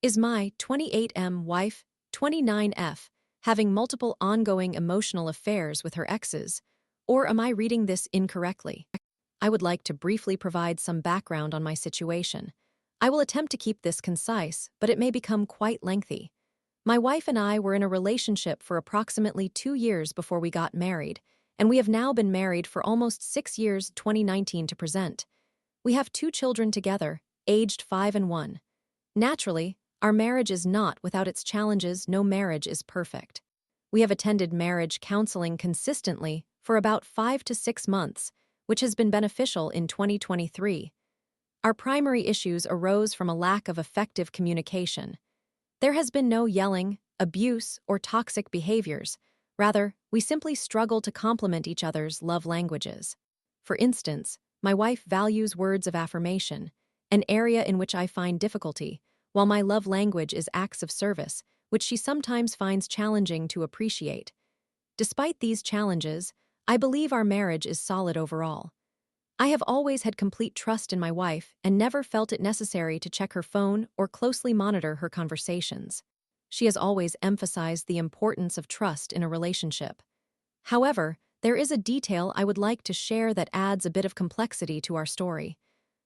Is my 28M wife, 29F, having multiple ongoing emotional affairs with her exes, or am I reading this incorrectly? I would like to briefly provide some background on my situation. I will attempt to keep this concise, but it may become quite lengthy. My wife and I were in a relationship for approximately 2 years before we got married, and we have now been married for almost 6 years, 2019 to present. We have 2 children together, aged 5 and 1. Naturally, our marriage is not without its challenges. No marriage is perfect. We have attended marriage counseling consistently for about 5 to 6 months, which has been beneficial in 2023. Our primary issues arose from a lack of effective communication. There has been no yelling, abuse, or toxic behaviors. Rather, we simply struggle to complement each other's love languages. For instance, my wife values words of affirmation, an area in which I find difficulty, while my love language is acts of service, which she sometimes finds challenging to appreciate. Despite these challenges, I believe our marriage is solid overall. I have always had complete trust in my wife and never felt it necessary to check her phone or closely monitor her conversations. She has always emphasized the importance of trust in a relationship. However, there is a detail I would like to share that adds a bit of complexity to our story.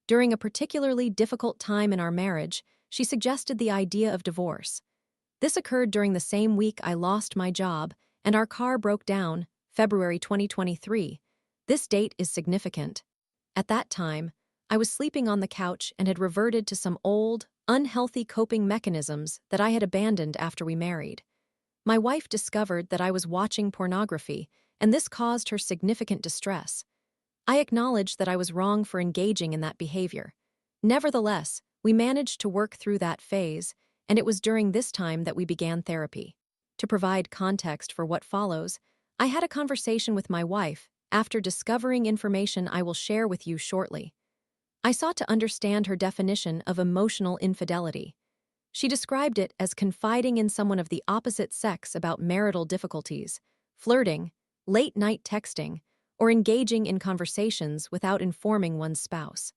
During a particularly difficult time in our marriage, she suggested the idea of divorce. This occurred during the same week I lost my job and our car broke down, February 2023. This date is significant. At that time, I was sleeping on the couch and had reverted to some old, unhealthy coping mechanisms that I had abandoned after we married. My wife discovered that I was watching pornography, and this caused her significant distress. I acknowledged that I was wrong for engaging in that behavior. Nevertheless, we managed to work through that phase, and it was during this time that we began therapy. To provide context for what follows, I had a conversation with my wife after discovering information I will share with you shortly. I sought to understand her definition of emotional infidelity. She described it as confiding in someone of the opposite sex about marital difficulties, flirting, late-night texting, or engaging in conversations without informing one's spouse.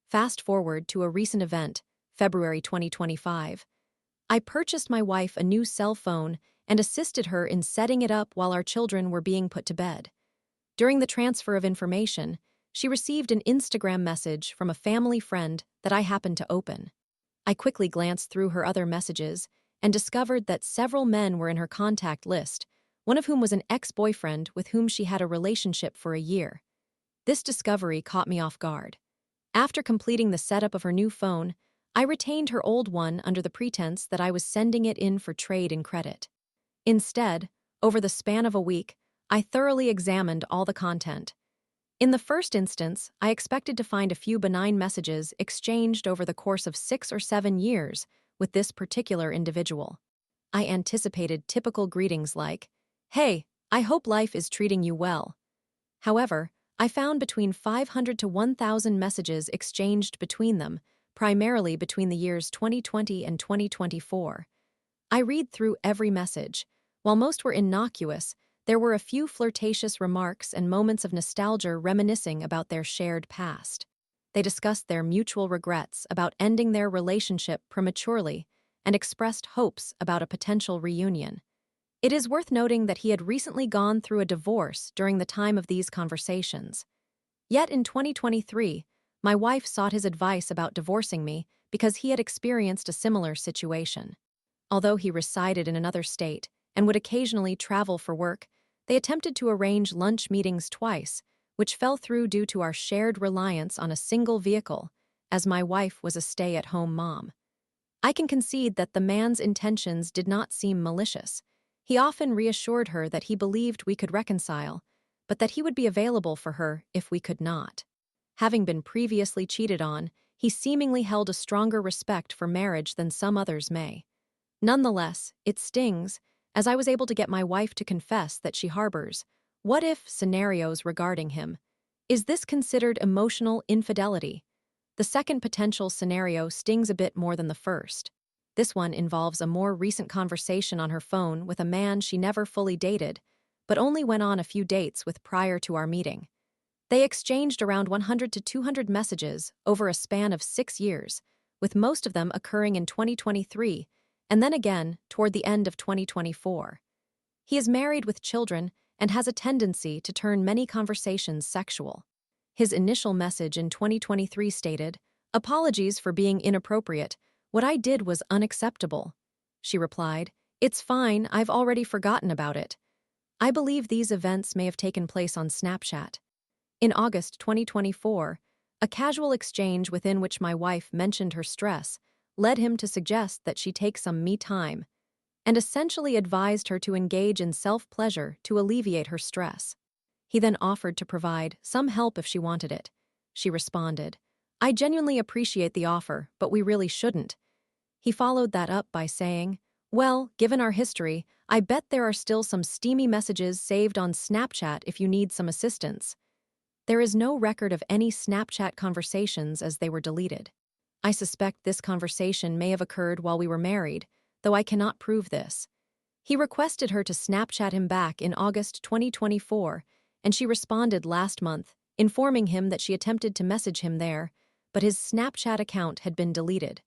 Fast forward to a recent event, February 2025. I purchased my wife a new cell phone and assisted her in setting it up while our children were being put to bed. During the transfer of information, she received an Instagram message from a family friend that I happened to open. I quickly glanced through her other messages and discovered that several men were in her contact list, one of whom was an ex-boyfriend with whom she had a relationship for a year. This discovery caught me off guard. After completing the setup of her new phone, I retained her old one under the pretense that I was sending it in for trade in credit. Instead, over the span of a week, I thoroughly examined all the content. In the first instance, I expected to find a few benign messages exchanged over the course of 6 or 7 years with this particular individual. I anticipated typical greetings like, "Hey, I hope life is treating you well." However, I found between 500 to 1,000 messages exchanged between them, primarily between the years 2020 and 2024. I read through every message. While most were innocuous, there were a few flirtatious remarks and moments of nostalgia reminiscing about their shared past. They discussed their mutual regrets about ending their relationship prematurely and expressed hopes about a potential reunion. It is worth noting that he had recently gone through a divorce during the time of these conversations. Yet in 2023, my wife sought his advice about divorcing me because he had experienced a similar situation. Although he resided in another state and would occasionally travel for work, they attempted to arrange lunch meetings twice, which fell through due to our shared reliance on a single vehicle, as my wife was a stay-at-home mom. I can concede that the man's intentions did not seem malicious. He often reassured her that he believed we could reconcile, but that he would be available for her if we could not. Having been previously cheated on, he seemingly held a stronger respect for marriage than some others may. Nonetheless, it stings, as I was able to get my wife to confess that she harbors what-if scenarios regarding him. Is this considered emotional infidelity? The second potential scenario stings a bit more than the first. This one involves a more recent conversation on her phone with a man she never fully dated, but only went on a few dates with prior to our meeting. They exchanged around 100 to 200 messages over a span of 6 years, with most of them occurring in 2023 and then again toward the end of 2024. He is married with children and has a tendency to turn many conversations sexual. His initial message in 2023 stated, "Apologies for being inappropriate. What I did was unacceptable." She replied, "It's fine, I've already forgotten about it." I believe these events may have taken place on Snapchat. In August 2024, a casual exchange within which my wife mentioned her stress led him to suggest that she take some me time and essentially advised her to engage in self-pleasure to alleviate her stress. He then offered to provide some help if she wanted it. She responded, "I genuinely appreciate the offer, but we really shouldn't." He followed that up by saying, "Well, given our history, I bet there are still some steamy messages saved on Snapchat if you need some assistance." There is no record of any Snapchat conversations as they were deleted. I suspect this conversation may have occurred while we were married, though I cannot prove this. He requested her to Snapchat him back in August 2024, and she responded last month, informing him that she attempted to message him there, but his Snapchat account had been deleted.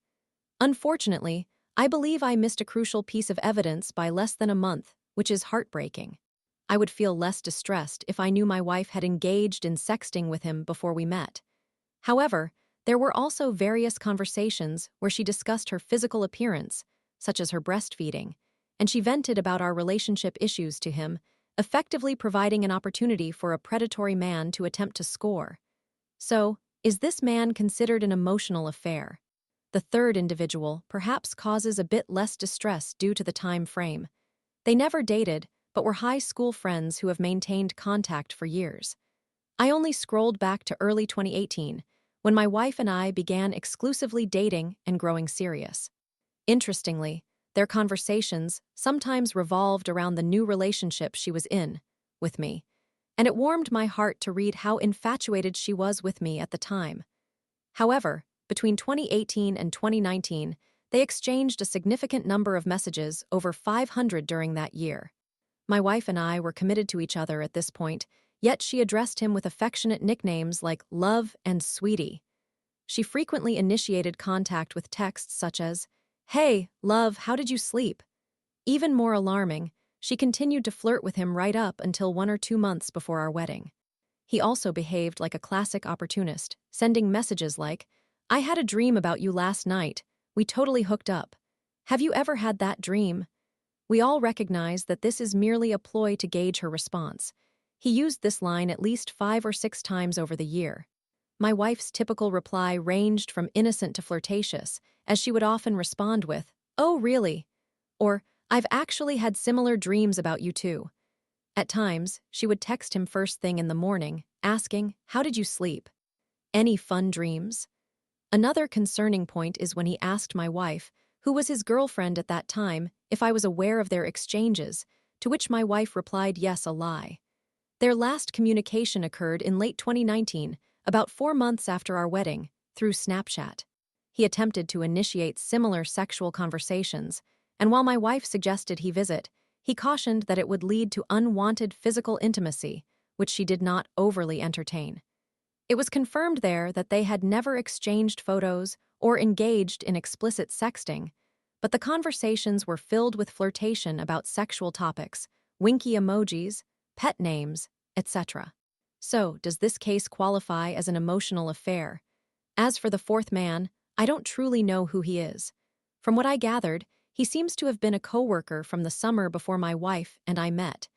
Unfortunately, I believe I missed a crucial piece of evidence by less than a month, which is heartbreaking. I would feel less distressed if I knew my wife had engaged in sexting with him before we met. However, there were also various conversations where she discussed her physical appearance, such as her breastfeeding, and she vented about our relationship issues to him, effectively providing an opportunity for a predatory man to attempt to score. So, is this man considered an emotional affair? The third individual perhaps causes a bit less distress due to the time frame. They never dated, but were high school friends who have maintained contact for years. I only scrolled back to early 2018, when my wife and I began exclusively dating and growing serious. Interestingly, their conversations sometimes revolved around the new relationship she was in, with me, and it warmed my heart to read how infatuated she was with me at the time. However, between 2018 and 2019, they exchanged a significant number of messages, over 500 during that year. My wife and I were committed to each other at this point, yet she addressed him with affectionate nicknames like Love and Sweetie. She frequently initiated contact with texts such as, "Hey, love, how did you sleep?" Even more alarming, she continued to flirt with him right up until 1 or 2 months before our wedding. He also behaved like a classic opportunist, sending messages like, "I had a dream about you last night. We totally hooked up. Have you ever had that dream?" We all recognize that this is merely a ploy to gauge her response. He used this line at least 5 or 6 times over the year. My wife's typical reply ranged from innocent to flirtatious, as she would often respond with, "Oh, really?" or, "I've actually had similar dreams about you too." At times, she would text him first thing in the morning, asking, "How did you sleep? Any fun dreams?" Another concerning point is when he asked my wife, who was his girlfriend at that time, if I was aware of their exchanges, to which my wife replied yes, a lie. Their last communication occurred in late 2019, about 4 months after our wedding, through Snapchat. He attempted to initiate similar sexual conversations, and while my wife suggested he visit, he cautioned that it would lead to unwanted physical intimacy, which she did not overly entertain. It was confirmed there that they had never exchanged photos or engaged in explicit sexting, but the conversations were filled with flirtation about sexual topics, winky emojis, pet names, etc. So, does this case qualify as an emotional affair? As for the fourth man, I don't truly know who he is. From what I gathered, he seems to have been a coworker from the summer before my wife and I met.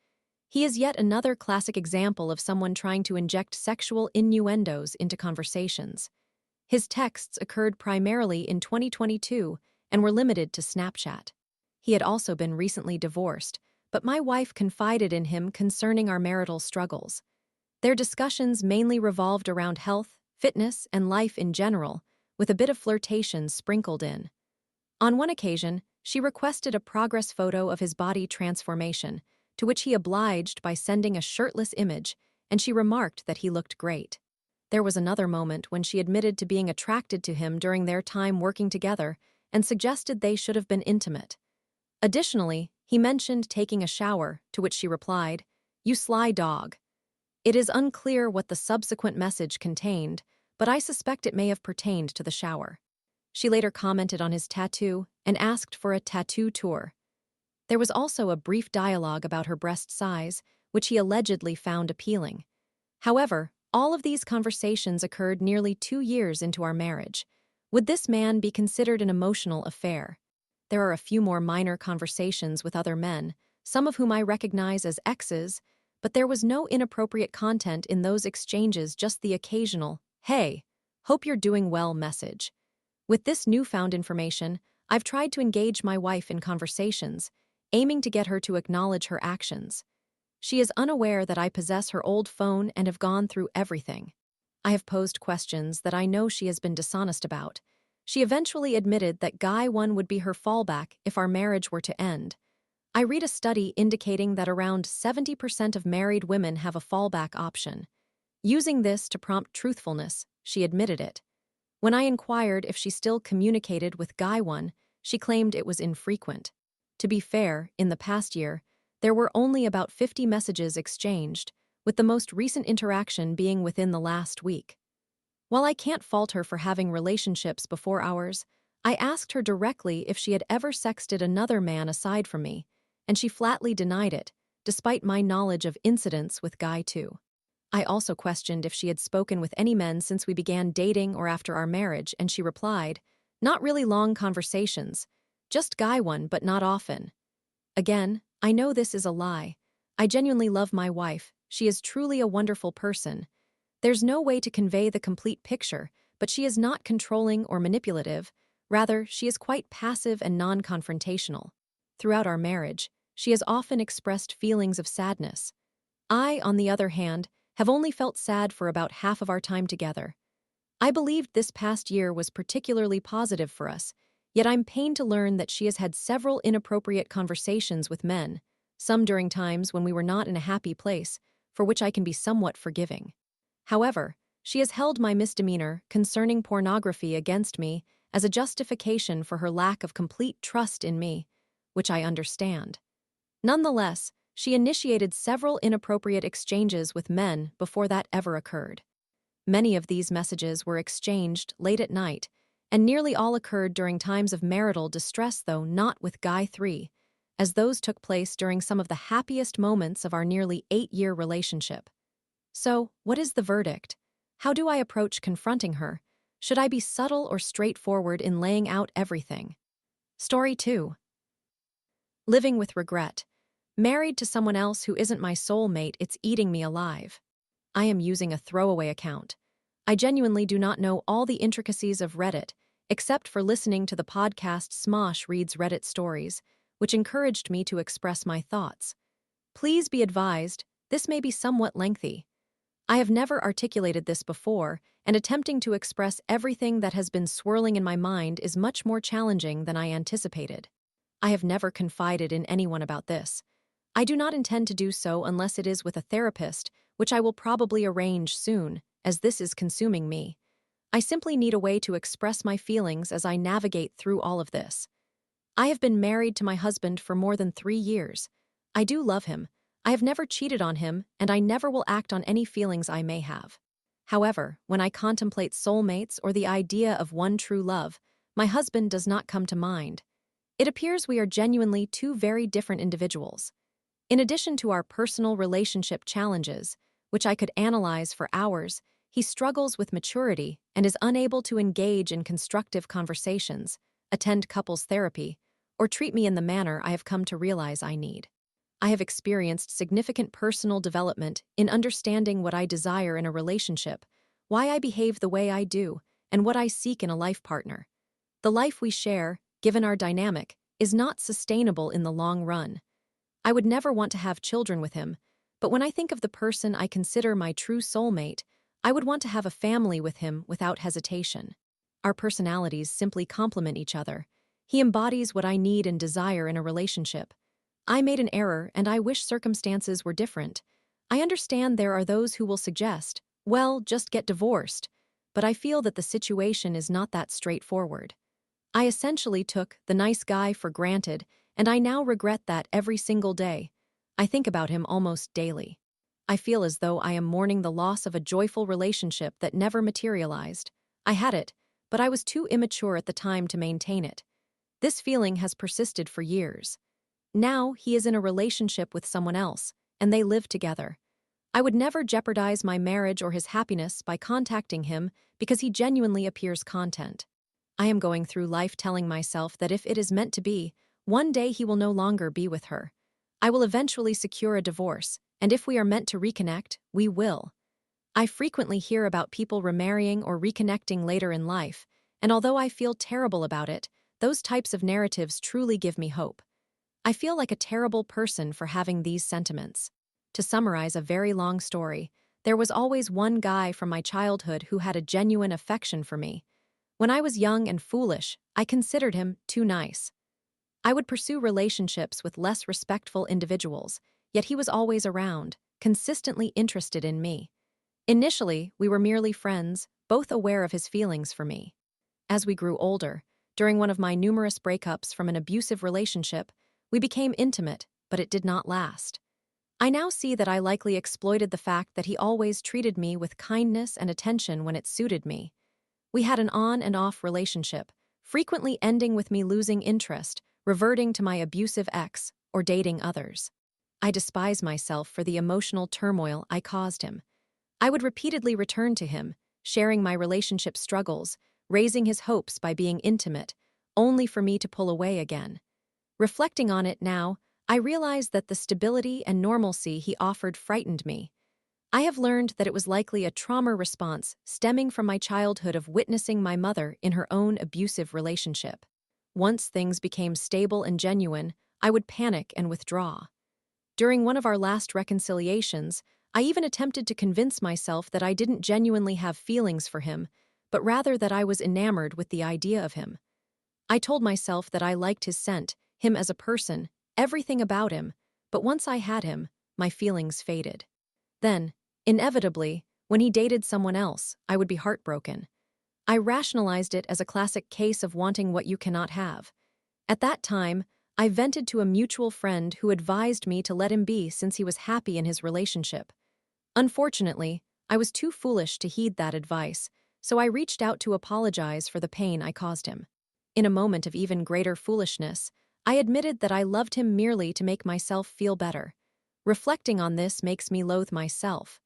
He is yet another classic example of someone trying to inject sexual innuendos into conversations. His texts occurred primarily in 2022 and were limited to Snapchat. He had also been recently divorced, but my wife confided in him concerning our marital struggles. Their discussions mainly revolved around health, fitness, and life in general, with a bit of flirtation sprinkled in. On one occasion, she requested a progress photo of his body transformation, to which he obliged by sending a shirtless image, and she remarked that he looked great. There was another moment when she admitted to being attracted to him during their time working together and suggested they should have been intimate. Additionally, he mentioned taking a shower, to which she replied, "You sly dog." It is unclear what the subsequent message contained, but I suspect it may have pertained to the shower. She later commented on his tattoo and asked for a tattoo tour. There was also a brief dialogue about her breast size, which he allegedly found appealing. However, all of these conversations occurred nearly 2 years into our marriage. Would this man be considered an emotional affair? There are a few more minor conversations with other men, some of whom I recognize as exes, but there was no inappropriate content in those exchanges, just the occasional, "Hey, hope you're doing well" message. With this newfound information, I've tried to engage my wife in conversations, aiming to get her to acknowledge her actions. She is unaware that I possess her old phone and have gone through everything. I have posed questions that I know she has been dishonest about. She eventually admitted that guy one would be her fallback if our marriage were to end. I read a study indicating that around 70% of married women have a fallback option. Using this to prompt truthfulness, she admitted it. When I inquired if she still communicated with guy one, she claimed it was infrequent. To be fair, in the past year, there were only about 50 messages exchanged, with the most recent interaction being within the last week. While I can't fault her for having relationships before ours, I asked her directly if she had ever sexted another man aside from me, and she flatly denied it, despite my knowledge of incidents with guy two. I also questioned if she had spoken with any men since we began dating or after our marriage, and she replied, "Not really long conversations, just guy one but not often." Again, I know this is a lie. I genuinely love my wife. She is truly a wonderful person. There's no way to convey the complete picture, but she is not controlling or manipulative. Rather, she is quite passive and non-confrontational. Throughout our marriage, she has often expressed feelings of sadness. I, on the other hand, have only felt sad for about half of our time together. I believed this past year was particularly positive for us, yet I'm pained to learn that she has had several inappropriate conversations with men, some during times when we were not in a happy place, for which I can be somewhat forgiving. However, she has held my misdemeanor concerning pornography against me as a justification for her lack of complete trust in me, which I understand. Nonetheless, she initiated several inappropriate exchanges with men before that ever occurred. Many of these messages were exchanged late at night, and nearly all occurred during times of marital distress, though not with guy three, as those took place during some of the happiest moments of our nearly 8-year relationship. So, what is the verdict? How do I approach confronting her? Should I be subtle or straightforward in laying out everything? Story 2. Living with regret. Married to someone else who isn't my soulmate, it's eating me alive. I am using a throwaway account. I genuinely do not know all the intricacies of Reddit, except for listening to the podcast Smosh Reads Reddit Stories, which encouraged me to express my thoughts. Please be advised, this may be somewhat lengthy. I have never articulated this before, and attempting to express everything that has been swirling in my mind is much more challenging than I anticipated. I have never confided in anyone about this. I do not intend to do so unless it is with a therapist, which I will probably arrange soon, as this is consuming me. I simply need a way to express my feelings as I navigate through all of this. I have been married to my husband for more than 3 years. I do love him. I have never cheated on him, and I never will act on any feelings I may have. However, when I contemplate soulmates or the idea of one true love, my husband does not come to mind. It appears we are genuinely two very different individuals. In addition to our personal relationship challenges, which I could analyze for hours, he struggles with maturity and is unable to engage in constructive conversations, attend couples therapy, or treat me in the manner I have come to realize I need. I have experienced significant personal development in understanding what I desire in a relationship, why I behave the way I do, and what I seek in a life partner. The life we share, given our dynamic, is not sustainable in the long run. I would never want to have children with him, but when I think of the person I consider my true soulmate, I would want to have a family with him without hesitation. Our personalities simply complement each other. He embodies what I need and desire in a relationship. I made an error, and I wish circumstances were different. I understand there are those who will suggest, well, just get divorced, but I feel that the situation is not that straightforward. I essentially took the nice guy for granted, and I now regret that every single day. I think about him almost daily. I feel as though I am mourning the loss of a joyful relationship that never materialized. I had it, but I was too immature at the time to maintain it. This feeling has persisted for years. Now he is in a relationship with someone else, and they live together. I would never jeopardize my marriage or his happiness by contacting him because he genuinely appears content. I am going through life telling myself that if it is meant to be, one day he will no longer be with her. I will eventually secure a divorce, and if we are meant to reconnect, we will. I frequently hear about people remarrying or reconnecting later in life, and although I feel terrible about it, those types of narratives truly give me hope. I feel like a terrible person for having these sentiments. To summarize a very long story, there was always one guy from my childhood who had a genuine affection for me. When I was young and foolish, I considered him too nice. I would pursue relationships with less respectful individuals, yet he was always around, consistently interested in me. Initially, we were merely friends, both aware of his feelings for me. As we grew older, during one of my numerous breakups from an abusive relationship, we became intimate, but it did not last. I now see that I likely exploited the fact that he always treated me with kindness and attention when it suited me. We had an on and off relationship, frequently ending with me losing interest, reverting to my abusive ex, or dating others. I despise myself for the emotional turmoil I caused him. I would repeatedly return to him, sharing my relationship struggles, raising his hopes by being intimate, only for me to pull away again. Reflecting on it now, I realize that the stability and normalcy he offered frightened me. I have learned that it was likely a trauma response stemming from my childhood of witnessing my mother in her own abusive relationship. Once things became stable and genuine, I would panic and withdraw. During one of our last reconciliations, I even attempted to convince myself that I didn't genuinely have feelings for him, but rather that I was enamored with the idea of him. I told myself that I liked his scent, him as a person, everything about him, but once I had him, my feelings faded. Then, inevitably, when he dated someone else, I would be heartbroken. I rationalized it as a classic case of wanting what you cannot have. At that time, I vented to a mutual friend who advised me to let him be since he was happy in his relationship. Unfortunately, I was too foolish to heed that advice, so I reached out to apologize for the pain I caused him. In a moment of even greater foolishness, I admitted that I loved him merely to make myself feel better. Reflecting on this makes me loathe myself.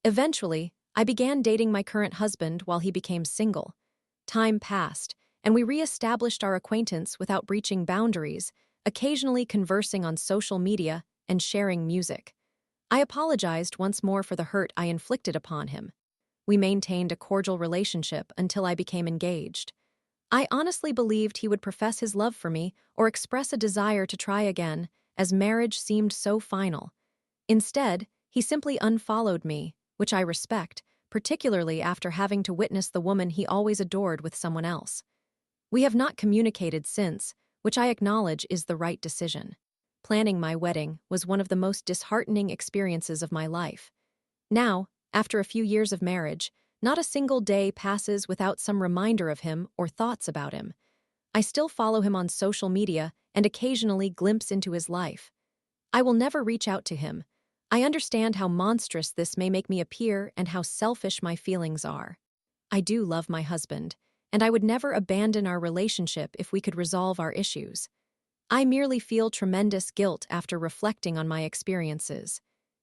Eventually, I began dating my current husband while he became single. Time passed, and we re-established our acquaintance without breaching boundaries, occasionally conversing on social media and sharing music. I apologized once more for the hurt I inflicted upon him. We maintained a cordial relationship until I became engaged. I honestly believed he would profess his love for me or express a desire to try again, as marriage seemed so final. Instead, he simply unfollowed me, which I respect, particularly after having to witness the woman he always adored with someone else. We have not communicated since, which I acknowledge is the right decision. Planning my wedding was one of the most disheartening experiences of my life. Now, after a few years of marriage, not a single day passes without some reminder of him or thoughts about him. I still follow him on social media and occasionally glimpse into his life. I will never reach out to him. I understand how monstrous this may make me appear and how selfish my feelings are. I do love my husband, and I would never abandon our relationship if we could resolve our issues. I merely feel tremendous guilt after reflecting on my experiences.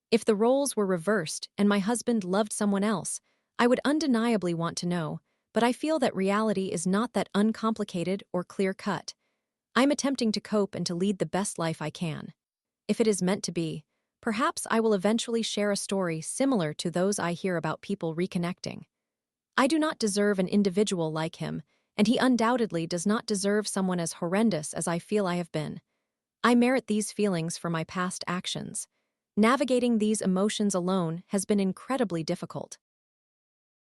If the roles were reversed and my husband loved someone else, I would undeniably want to know, but I feel that reality is not that uncomplicated or clear-cut. I'm attempting to cope and to lead the best life I can. If it is meant to be, perhaps I will eventually share a story similar to those I hear about people reconnecting. I do not deserve an individual like him, and he undoubtedly does not deserve someone as horrendous as I feel I have been. I merit these feelings for my past actions. Navigating these emotions alone has been incredibly difficult.